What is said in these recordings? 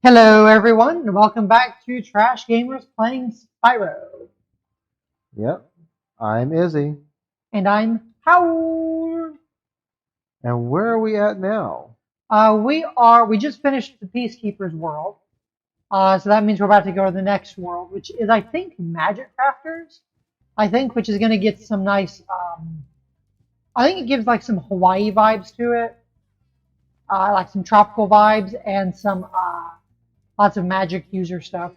Hello, everyone, and welcome back to Trash Gamers playing Spyro. Yep, I'm Izzy. And I'm Howard. And where are we at now? We just finished the Peacekeeper's world. So that means we're about to go to the next world, which is, I think, Magic Crafters. Which is going to get some nice, I think it gives like some Hawaii vibes to it, like some tropical vibes and some, lots of magic user stuff.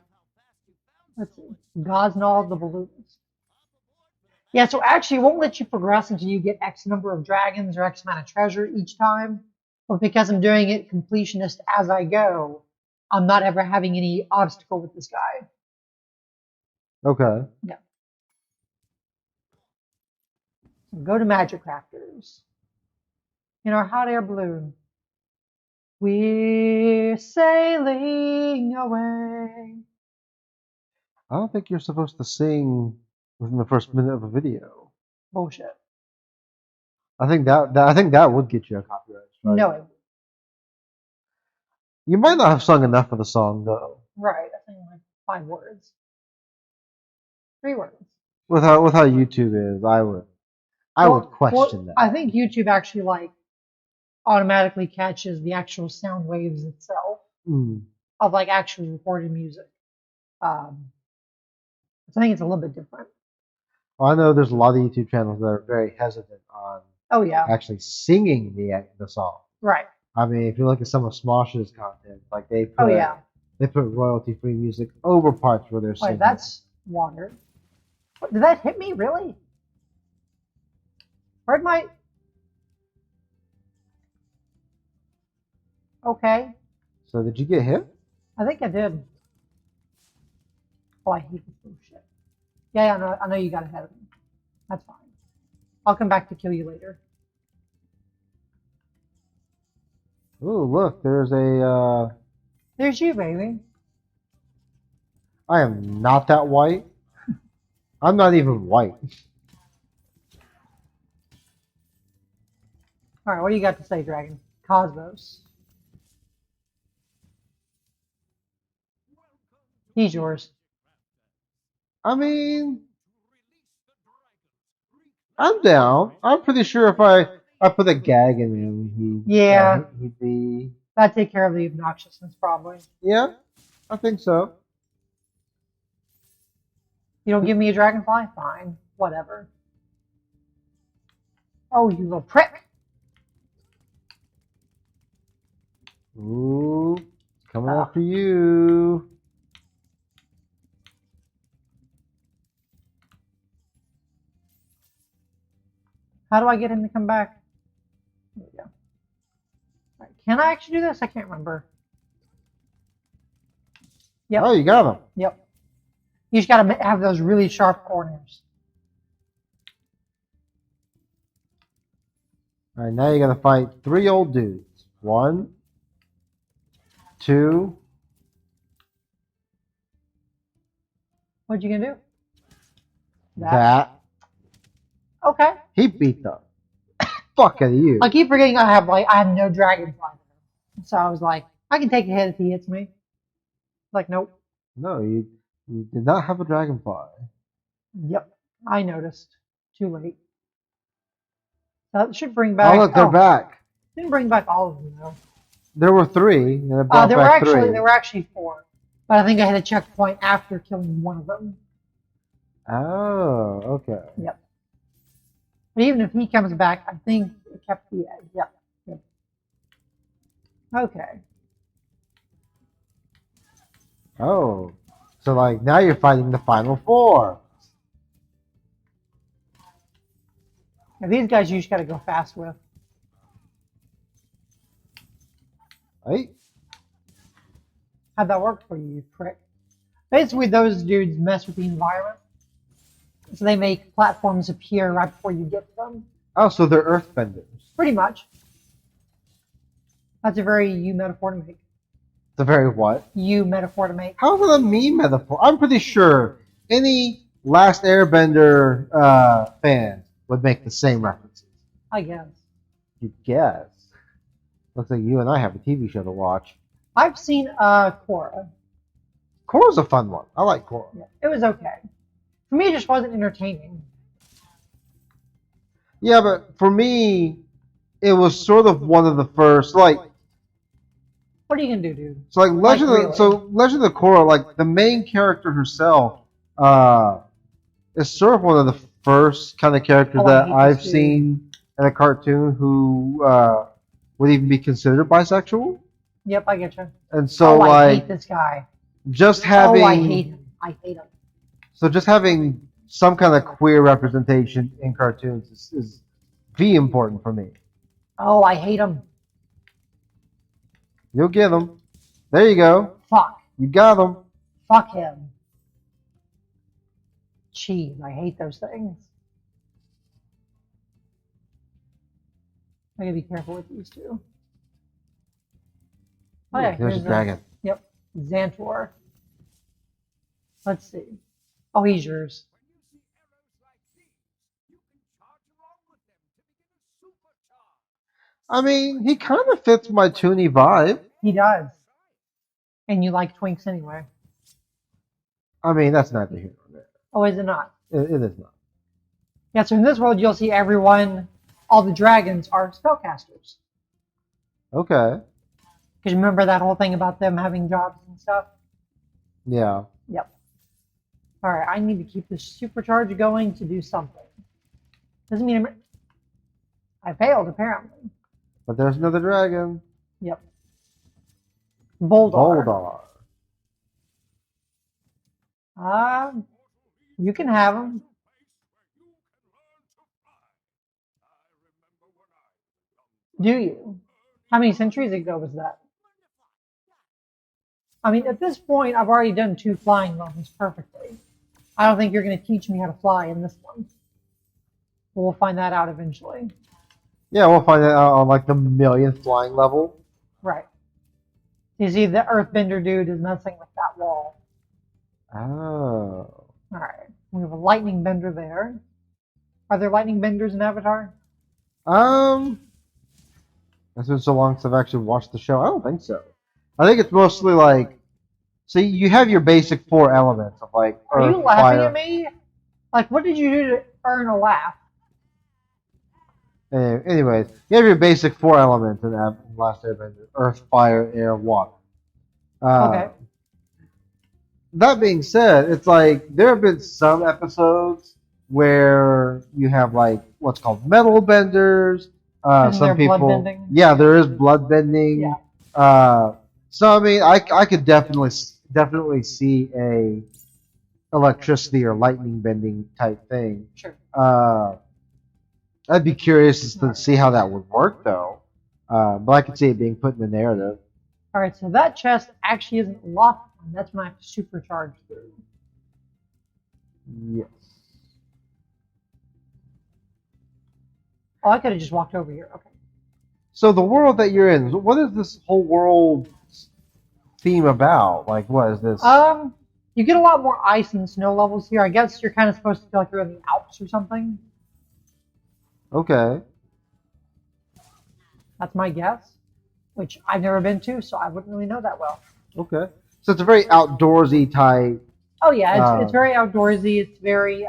Let's see. Gosnall the Balloonist. Yeah, so actually it won't let you progress until you get X number of dragons or X amount of treasure each time. But because I'm doing it completionist as I go, I'm not ever having any obstacle with this guy. Okay. Yeah. So go to Magic Crafters. In our hot air balloon. We're sailing away. I don't think you're supposed to sing within the first minute of a video. Bullshit. I think that would get you a copyright strike. No, You might not have sung enough of the song though. right. I think like 5 words. 3 words. With how YouTube is, I would question that. I think YouTube actually like automatically catches the actual sound waves itself Mm. of like actually recorded music. Um, so I think it's a little bit different. Well, I know there's a lot of YouTube channels that are very hesitant on Oh yeah, actually singing the song. right. I mean, if you look at some of Smosh's content, like Oh yeah. they put royalty-free music over parts where they're Wait, singing. that's water. What, did that hit me really? Where'd my? Okay, So did you get hit? I think I did. Oh, I hate this bullshit. Yeah, I know you got ahead of me. That's fine. I'll come back to kill you later. Ooh, look, there's a. There's you, baby. I am not that white. I'm not even white. All right, what do you got to say, Dragon? Cosmos. He's yours. I mean, I'm down. I'm pretty sure if I put a gag in him, Yeah, he'd be. that'd take care of the obnoxiousness probably. Yeah, I think so. You don't give me a dragonfly? Fine. Whatever. Oh, you little prick. Ooh, coming Oh. after you. How do I get him to come back? There we go. All right, can I actually do this? I can't remember. Yep. Oh, you got him. Yep. You just gotta have those really sharp corners. All right, now you gotta fight 3 old dudes. 1, 2. What you gonna do? That. Okay. He beat the fuck out of you. I keep forgetting I have no dragonfly. So I was like, I can take a hit if he hits me. Like, nope. No, you did not have a dragonfly. Yep. I noticed. Too late. That should bring back. Oh, look, they're back. Didn't bring back all of them though. There were 3, and it brought back 3. There were actually 4, but I think I hit a checkpoint after killing one of them. Oh, okay. Yep. But even if he comes back, I think it kept the egg. Yep. Yep. Okay. Oh, so like now you're fighting the final 4. Now these guys you just gotta go fast with. Right? How'd that work for you, you prick? Basically, those dudes mess with the environment. So they make platforms appear right before you get to them. Oh, so they're earthbenders. Pretty much. That's a very you metaphor to make. It's a very what? You metaphor to make. How is it a me metaphor? I'm pretty sure any Last Airbender fan would make the same references. I guess. You'd guess. Looks like you and I have a TV show to watch. I've seen Korra. Korra's a fun one. I like Korra. Yeah, it was okay. For me, it just wasn't entertaining. Yeah, but for me, it was sort of one of the first, like, What are you gonna do, dude? so like Really? Legend of Korra, like the main character herself, is sort of one of the first kind of characters Oh, I that hate I've this dude. seen in a cartoon who would even be considered bisexual. Yep, I get you. And so Oh, I hate like this guy. just Oh, I hate having him. I hate him. so just having some kind of queer representation in cartoons is be important for me. Oh, I hate him. You'll get them. There you go. Fuck. You got them. Fuck him. Cheese. I hate those things. I gotta be careful with these two. Oh yeah, There's a here's dragon. Yep, Xantor. Let's see. Oh, he's yours. I mean, he kind of fits my toony vibe. He does. And you like twinks anyway. I mean, that's neither here nor there. Oh, is it not? It is not. Yeah, so in this world, you'll see everyone, all the dragons are spellcasters. Okay. Because remember that whole thing about them having jobs and stuff? Yeah. Yep. Alright, I need to keep this supercharge going to do something. Doesn't mean I failed, apparently. But there's another dragon. Yep. Boldar. Boldar. You can have them. Do you? How many centuries ago was that? I mean, at this point, I've already done 2 flying levels perfectly. I don't think you're going to teach me how to fly in this one. But we'll find that out eventually. Yeah, we'll find that out on like the millionth flying level. Right. You see, the Earthbender dude is messing with that wall. Oh. Alright. We have a lightning bender there. Are there lightning benders in Avatar? It's been so long since I've actually watched the show. I don't think so. I think it's mostly like, see, you have your basic 4 elements of like Are earth, you laughing fire. at me? Like, what did you do to earn a laugh? Anyways, you have your basic 4 elements in Last Airbender: earth, fire, air, water. Okay. That being said, it's like there have been some episodes where you have like what's called metal benders. Isn't Some there blood people, bending? yeah, there is blood bending. Yeah. So I mean, I could definitely see a electricity or lightning bending type thing. Sure. I'd be curious to see how that would work though. But I could see it being put in the narrative. Alright, so that chest actually isn't locked. That's when I have to supercharge through. Yes. Oh, I could have just walked over here. Okay. So the world that you're in, what is this whole world theme about? Like, what is this? You get a lot more ice and snow levels here. I guess you're kind of supposed to feel like you're in the Alps or something. Okay. That's my guess, which I've never been to, so I wouldn't really know that well. Okay. So it's a very outdoorsy type. Oh yeah, it's very outdoorsy. It's very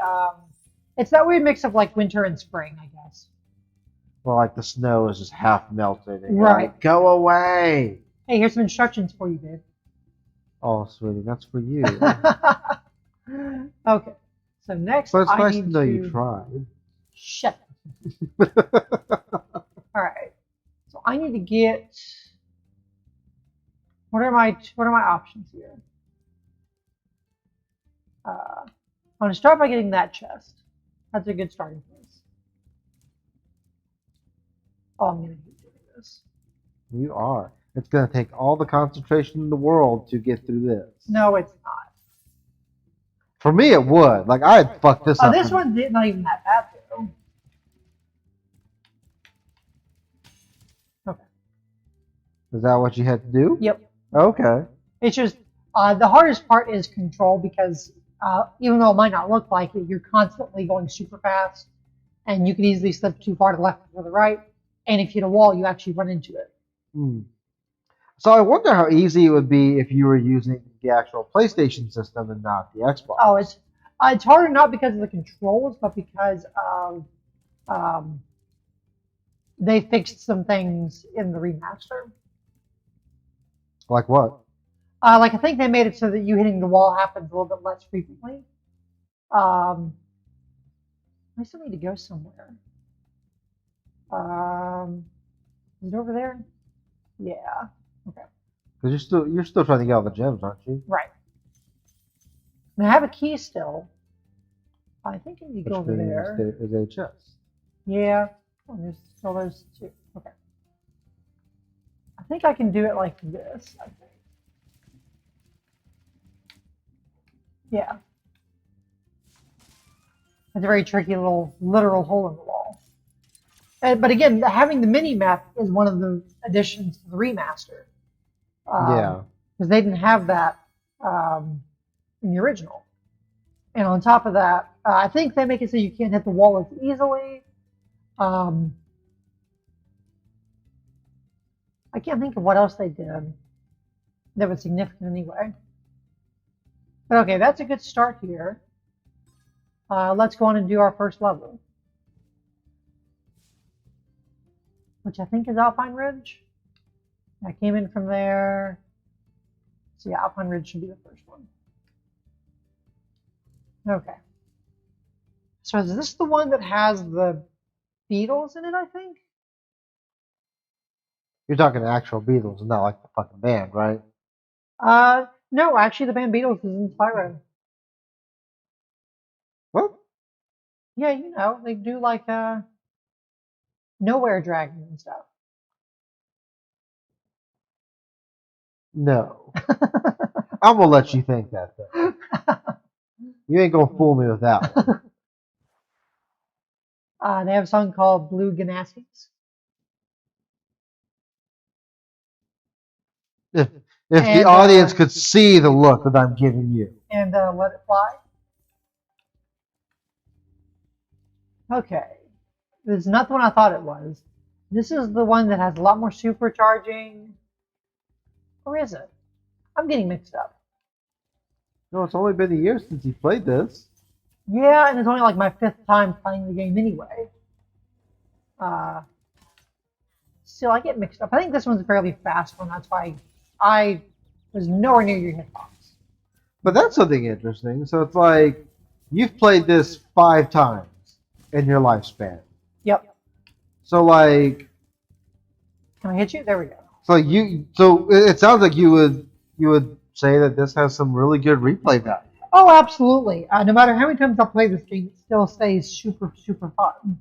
it's that weird mix of like winter and spring, I guess. Well, like the snow is just half melted. And Right. Like, go away. Hey, here's some instructions for you, babe. Oh, sweetie, that's for you. Okay. So next, But it's I nice need to know you tried. Shut. All right. So I need to get. What are my options here? I'm gonna start by getting that chest. That's a good starting place. Oh, I'm gonna keep doing this. You are. It's going to take all the concentration in the world to get through this. No, it's not. For me, it would. Like, I'd fuck this up. This one's not even that bad, though. Okay. Is that what you had to do? Yep. Okay. It's just the hardest part is control because even though it might not look like it, you're constantly going super fast, and you can easily slip too far to the left or the right. And if you hit a wall, you actually run into it. So I wonder how easy it would be if you were using the actual PlayStation system and not the Xbox. Oh, it's harder not because of the controls, but because of um, they fixed some things in the remaster. Like what? Like I think they made it so that you hitting the wall happens a little bit less frequently. Um, I still need to go somewhere. Is it over there? Yeah. Okay. Because you're still trying to get all the gems, aren't you? Right. And I have a key still. I think I need to go Which over means there. there is a chest. Yeah. Oh, there's still those two. Okay. I think I can do it like this. I think. Yeah. It's a very tricky little literal hole in the wall. But again, having the mini map is one of the additions to the remaster. Yeah. Because they didn't have that in the original. And on top of that, I think they make it so you can't hit the wall as easily. I can't think of what else they did that was significant anyway. But okay, that's a good start here. Let's go on and do our first level, which I think is Alpine Ridge. I came in from there. So yeah, Alpine Ridge should be the first one. Okay. So is this the one that has the beetles in it, I think? You're talking actual Beatles, not like the fucking band, right? No, actually the band Beatles is in Spyro. What? Yeah, you know, they do like Nowhere Dragon and stuff. No. I'm gonna let you think that though. You ain't gonna fool me with that one. They have a song called Blue Gymnastics. If if the And audience could see the look that I'm giving you. and Let It Fly. Okay. This is not the one I thought it was. This is the one that has a lot more supercharging. Or is it? I'm getting mixed up. No, it's only been a year since you played this. Yeah, and it's only like my 5th time playing the game anyway. Still, I get mixed up. I think this one's a fairly fast one. That's why I was nowhere near your hitbox. But that's something interesting. So it's like you've played this 5 times in your lifespan. Yep. So like, Can I hit you? There we go. so it sounds like you would say that this has some really good replay value. Oh, absolutely. No matter how many times I play this game, it still stays super, super fun.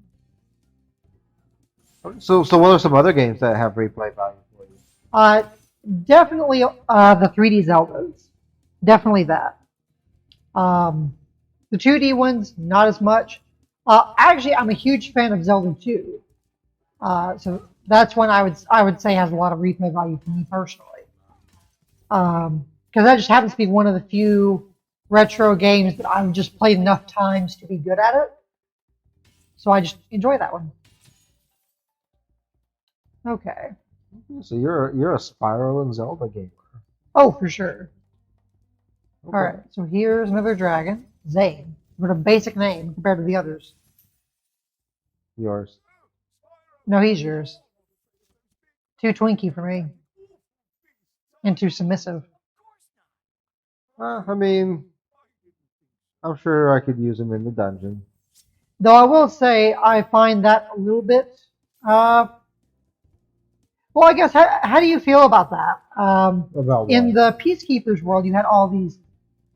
So what are some other games that have replay value for you? Definitely the 3D Zeldas. Definitely that. The 2D ones, not as much. Actually, I'm a huge fan of Zelda 2. So that's one I would say has a lot of replay value for me personally. Because that just happens to be one of the few retro games that I've just played enough times to be good at it. So I just enjoy that one. Okay. So you're a Spyro and Zelda gamer. Oh, for sure. Okay. All right. So here's another dragon, Zane. What a basic name compared to the others. Yours. No, he's yours. Too twinky for me. And too submissive. I mean, I'm sure I could use him in the dungeon. Though I will say I find that a little bit. Well, I guess how do you feel about that? About In what? the Peacekeepers world, you had all these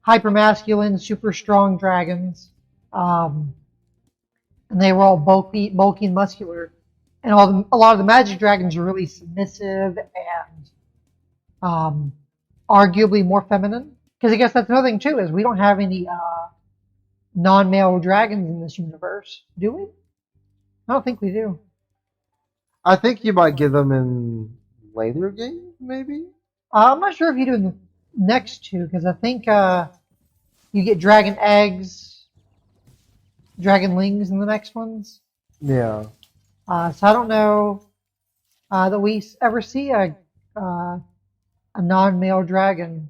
hyper-masculine, super strong dragons, and they were all bulky and muscular. And a lot of the magic dragons are really submissive and arguably more feminine. Because I guess that's another thing too is we don't have any non-male dragons in this universe, do we? I don't think we do. I think you might get them in later games, maybe. I'm not sure if you do in the next two because I think you get dragon eggs, dragonlings in the next ones. Yeah. So I don't know that we ever see a a non-male dragon,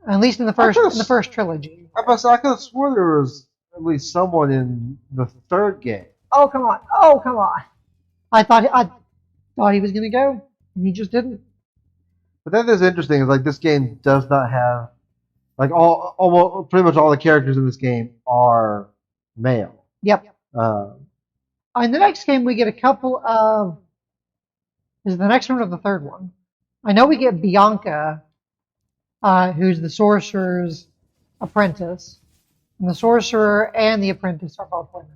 at least in the I first could in the first trilogy. I could have sworn there was at least someone in the third game. Oh come on! Oh come on! I thought he was gonna go, and he just didn't. But that is interesting. Is like this game does not have like all almost pretty much all the characters in this game are male. Yep. Uh, In the next game, we get a couple of. Is it the next one or the third one? I know we get Bianca, who's the sorcerer's apprentice, and the sorcerer and the apprentice are both women.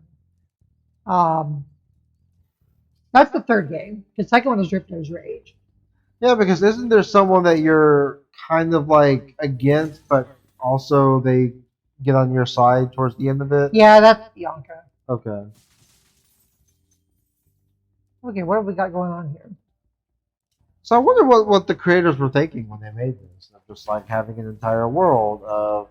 Um, that's the third game. The second one is Drkchaos Rage. yeah, because isn't there someone that you're kind of like against, but also they get on your side towards the end of it? Yeah, that's Bianca. Okay. Okay, what have we got going on here? So I wonder what the creators were thinking when they made this. Of just like having an entire world of.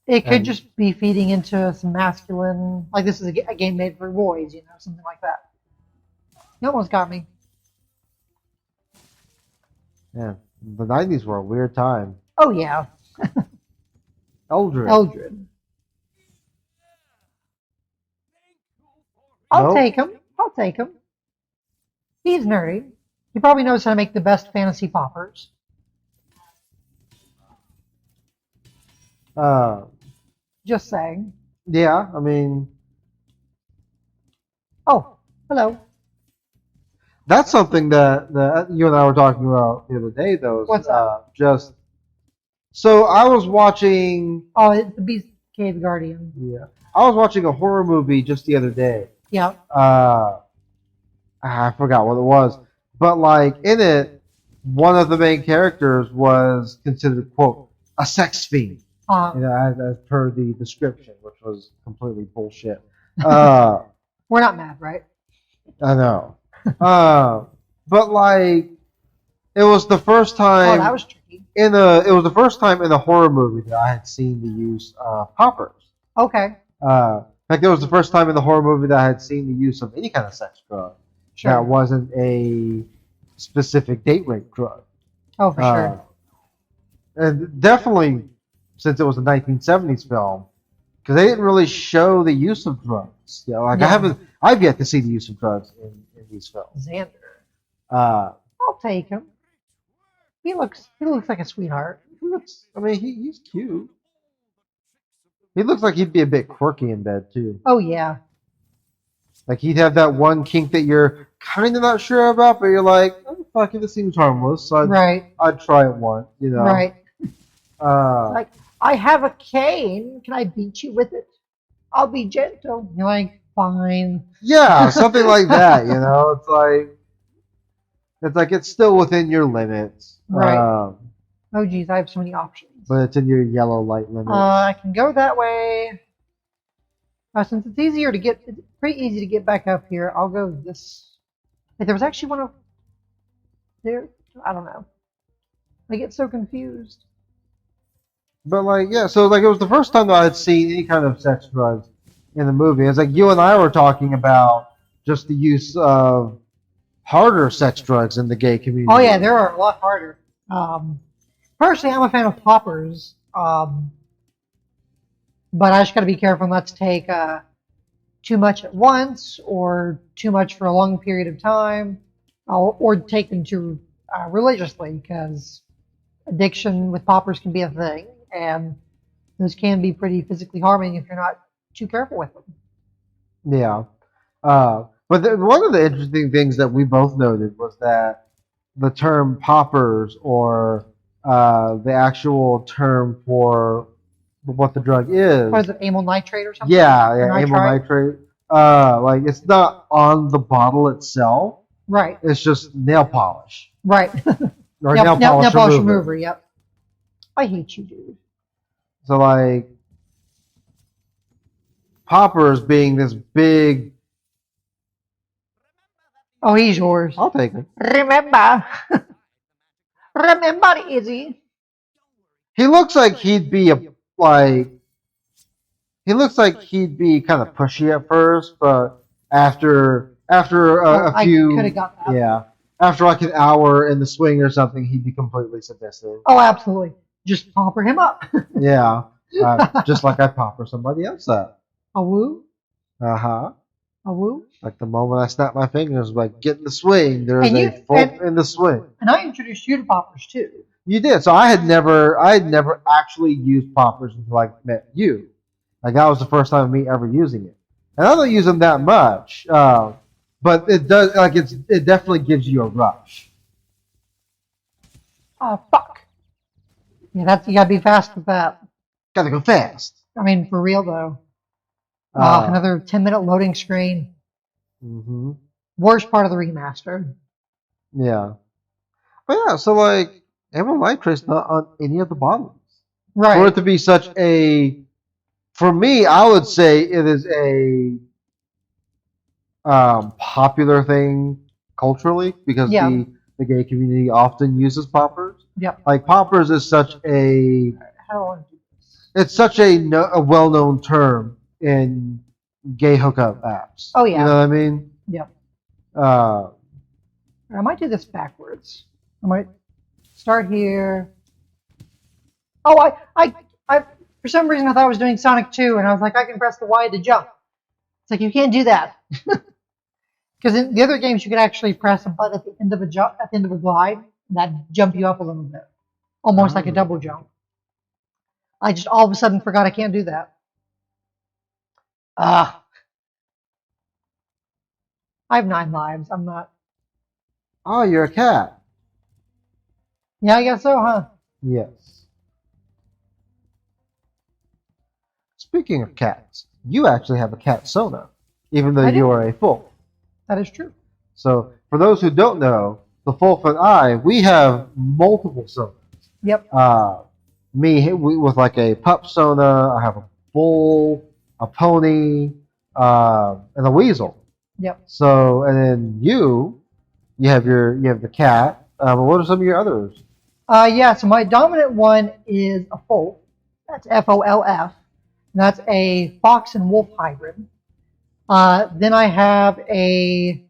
It could And- just be feeding into some masculine, like this is a game made for boys, something like that. You almost got me. Yeah, the '90s were a weird time. Oh yeah, Eldred. Eldred. I'll Nope. take him. I'll take him. He's nerdy. He probably knows how to make the best fantasy poppers. Uh, Just saying. yeah, I mean Oh, hello. that's something that you and I were talking about the other day. Though, is, What's that? just so I was watching. Oh, it's the Beast Cave Guardian. Yeah, I was watching a horror movie just the other day. Yeah. I forgot what it was, but like in it, one of the main characters was considered quote a sex fiend. As per the description, which was completely bullshit. We're not mad, right? I know. But like, it was the first Oh, time that was tricky. it was the first time in a horror movie that I had seen the use of poppers. Okay. In fact, it was the first time in the horror movie that I had seen the use of any kind of sex drug Sure. that wasn't a specific date rape drug. Oh, for sure. And definitely, since it was a 1970s film, because they didn't really show the use of drugs. Like No. I've yet to see the use of drugs in these films. Xander. Uh, I'll take him. He looks like a sweetheart. I mean, he's cute. He looks like he'd be a bit quirky in bed too. Oh yeah. Like he'd have that one kink that you're kind of not sure about, but you're like, oh, fuck it, this seems harmless, so Right. I'd try it once, Right. Uh, Like, I have a cane. Can I beat you with it? I'll be gentle. You're like, fine. yeah, something like that. It's like it's still within your limits, Right. Oh geez, I have so many options. but it's in your yellow light limits. I can go that way. Since it's pretty easy to get back up here, I'll go this. Wait, there was actually one over there. I don't know. I get so confused. But like, yeah, so like it was the first time that I had seen any kind of sex drugs in the movie. It's like you and I were talking about just the use of harder sex drugs in the gay community. Oh yeah, there are a lot harder. Personally, I'm a fan of poppers, but I just got to be careful not to take too much at once or too much for a long period of time, or take them too religiously, because addiction with poppers can be a thing, and those can be pretty physically harming if you're not too careful with them. Yeah. But one of the interesting things that we both noted was that the term poppers, or the actual term for what the drug is. What is it, amyl nitrate or something? Yeah, Or amyl nitrate. Like it's not on the bottle itself. Right, It's just nail polish. right. Or Nail nail polish remover. remover, yep. I hate you, dude. So like poppers being this big. Oh, he's yours. I'll take it. Remember. Remember, Izzy. He looks like he'd be He looks like he'd be kind of pushy at first, but after a I few, coulda got that. yeah, after like an hour in the swing or something, he'd be completely submissive. Oh, absolutely. Just popper him up. Yeah, just like I popper somebody else up. A woo? Uh-huh. A woo? Like the moment I snap my fingers, like get in the swing. There's And a you full and, in the swing. and I introduced you to poppers too. You did. So I had never actually used poppers until I met you. Like that was the first time of me ever using it, and I don't use them that much. But it does it definitely gives you a rush. Oh fuck. Yeah, you gotta be fast with that. Gotta go fast. I mean, for real though. Uh, Another 10-minute loading screen. hmm Worst part of the remaster. Yeah. But yeah, so like Emerald Light Trace not on any of the bottoms. For Right. it to be such a, for me, I would say it is a popular thing culturally because Yeah. the gay community often uses poppers. Yep. Like poppers is such a How do I want to do this? it's such a, a well known term in gay hookup apps. Oh, yeah. You know what I mean? Yep. Uh, I might do this backwards. I might start here. Oh, I for some reason I thought I was doing Sonic 2, and I was like, I can press the Y to jump. It's like you can't do that. Because in the other games, you could actually press a button at the end of a jump, at the end of a glide, and that jump you up a little bit, almost like a double jump. I just all of a sudden forgot I can't do that. Ah, I have 9 lives. I'm not. oh, you're a cat. Yeah, I guess so, huh? Yes. Speaking of cats, you actually have a cat Sona, even though I you do. are a Fulf. That is true. So, for those who don't know, the Fulf and I, we have multiple Sonas. Yep. With like a pup Sona, I have a bull, a pony, and a weasel. Yep. So, and then you have the cat. But what are some of your others? Yeah, so my dominant one is a Folf. That's Folf. That's a fox and wolf hybrid. Then I have and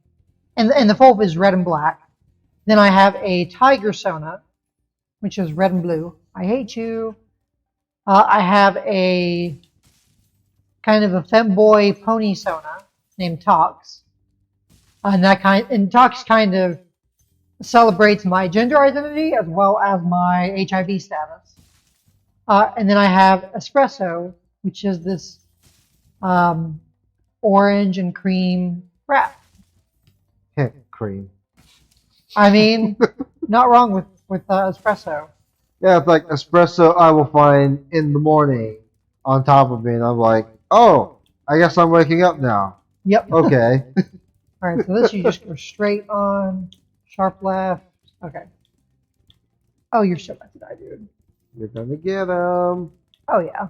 the Folf is red and black. Then I have a tiger Sona, which is red and blue. I hate you. I have a kind of a femboy pony Sona named Tox. And Tox kind of celebrates my gender identity as well as my HIV status. And then I have Espresso, which is this orange and cream wrap. Cream. I mean, not wrong with espresso. Yeah, it's like espresso I will find in the morning on top of me, and I'm like, oh, I guess I'm waking up now. Yep. Okay. All right, so this you just go straight on, sharp left. Okay. Oh, you're so about to die, dude. You're gonna get them. Oh, yeah.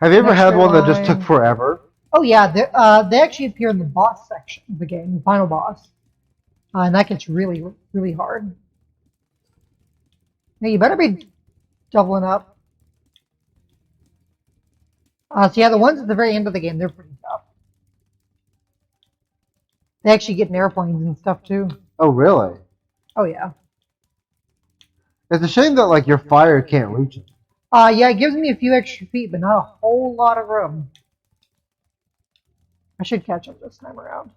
Have you ever Next had one that just line. took forever? Oh, yeah. They actually appear in the boss section of the game, the final boss. And that gets really, really hard. Now, you better be doubling up. So, yeah, the ones at the very end of the game, they're pretty tough. They actually get in airplanes and stuff, too. Oh, really? Oh, yeah. It's a shame that like your fire can't reach it. Yeah, it gives me a few extra feet, but not a whole lot of room. I should catch up this time around.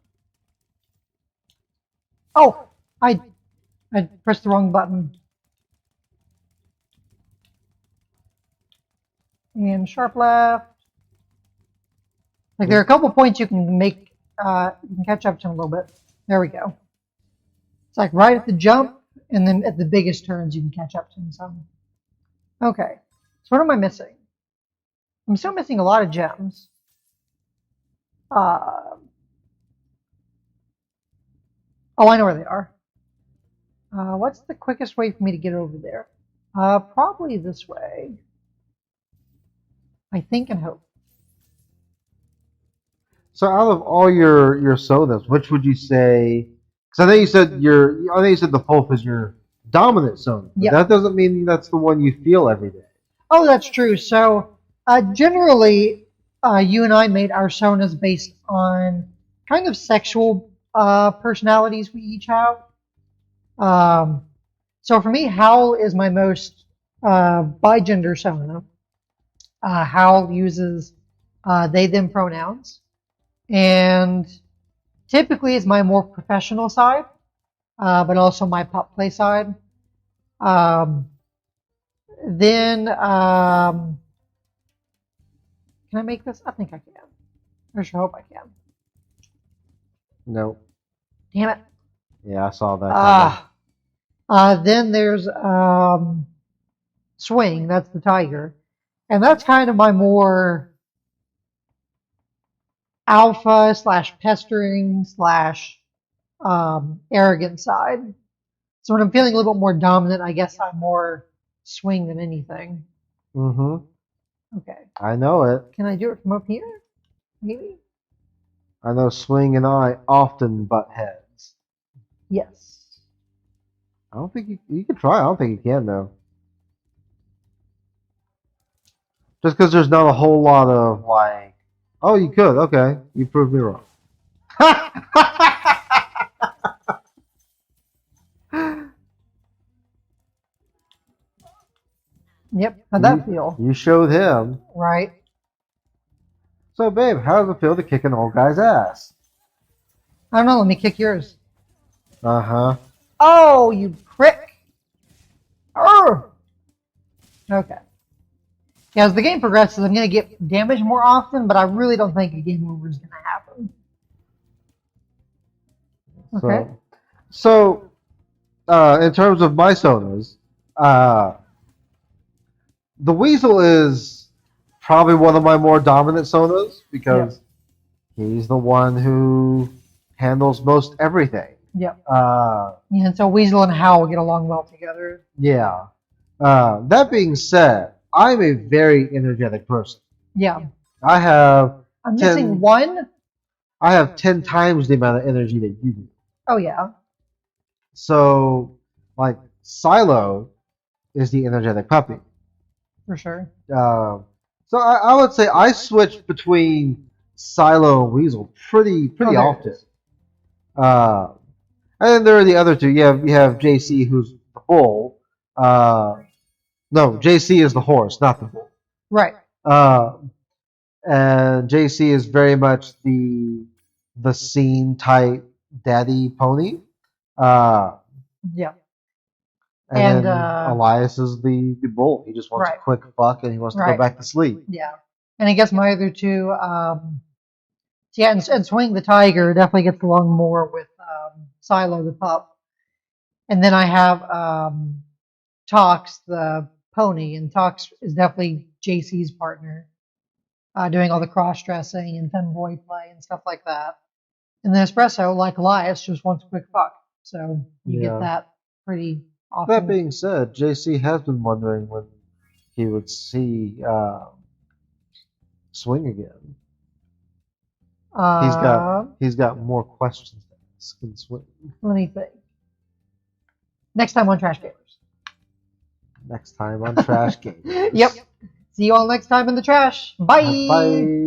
Oh, I pressed the wrong button. And sharp left. Like there are a couple points you can make. You can catch up to in a little bit. There we go. It's like right at the jump, and then at the biggest turns you can catch up to some. Okay. So what am I missing? I'm still missing a lot of gems. Oh, I know where they are. What's the quickest way for me to get over there? Probably this way. I think and hope. So out of all your sodas, which would you say? Because I think you said the Fulf is your dominant soda. But Yep. that doesn't mean that's the one you feel every day. Oh, that's true. So generally, you and I made our sonas based on kind of sexual personalities we each have. So for me, Howl is my most bigender Sona. Howl uses they them pronouns, and typically is my more professional side, but also my pup play side. Um, then can I make this? I think I can. I sure hope I can. No. Damn it. Yeah, I saw that. Then there's Swing. That's the tiger, and that's kind of my more alpha slash pestering slash arrogant side. So when I'm feeling a little bit more dominant, I guess I'm more Swing than anything. Mm-hmm. Okay. I know it. Can I do it from up here? Maybe? I know Swing and I often butt heads. Yes. I don't think you can try. I don't think you can though. Just because there's not a whole lot of like, oh, you could. Okay, you proved me wrong. Yep. How'd that feel? You showed him. Right. So, babe, how does it feel to kick an old guy's ass? I don't know. Let me kick yours. Uh-huh. Oh, you prick. Urgh. Okay. Yeah, as the game progresses, I'm going to get damaged more often, but I really don't think a game over is going to happen. Okay. So, in terms of my sonas, the Weasel is probably one of my more dominant sonas because he's the one who handles most everything. Yep. Yeah, and so Weasel and Howl get along well together. Yeah. That being said, I'm a very energetic person. Yeah. I'm missing one. I have 10 times the amount of energy that you do. Oh, yeah. So, like, Silo is the energetic puppy. For sure. So I would say I switch between Silo and Weasel pretty often. And then there are the other two. You have JC, who's the bull. No, JC is the horse, not the bull. Right. And JC is very much the scene type daddy pony. Yeah. And then Elias is the bull. He just wants a quick fuck and he wants to go back to sleep. Yeah. And I guess my other two, and Swing the tiger definitely gets along more with Silo the pup. And then I have Tox the pony, and Tox is definitely JC's partner, doing all the cross-dressing and femboy play and stuff like that. And then Espresso, like Elias, just wants a quick fuck. So you get that pretty often. That being said, JC has been wondering when he would see Swing again. He's got more questions to ask than Swing. Let me think. Next time on Trash Gamers. Next time on Trash Gamers. Yep. See you all next time in the trash. Bye. Bye.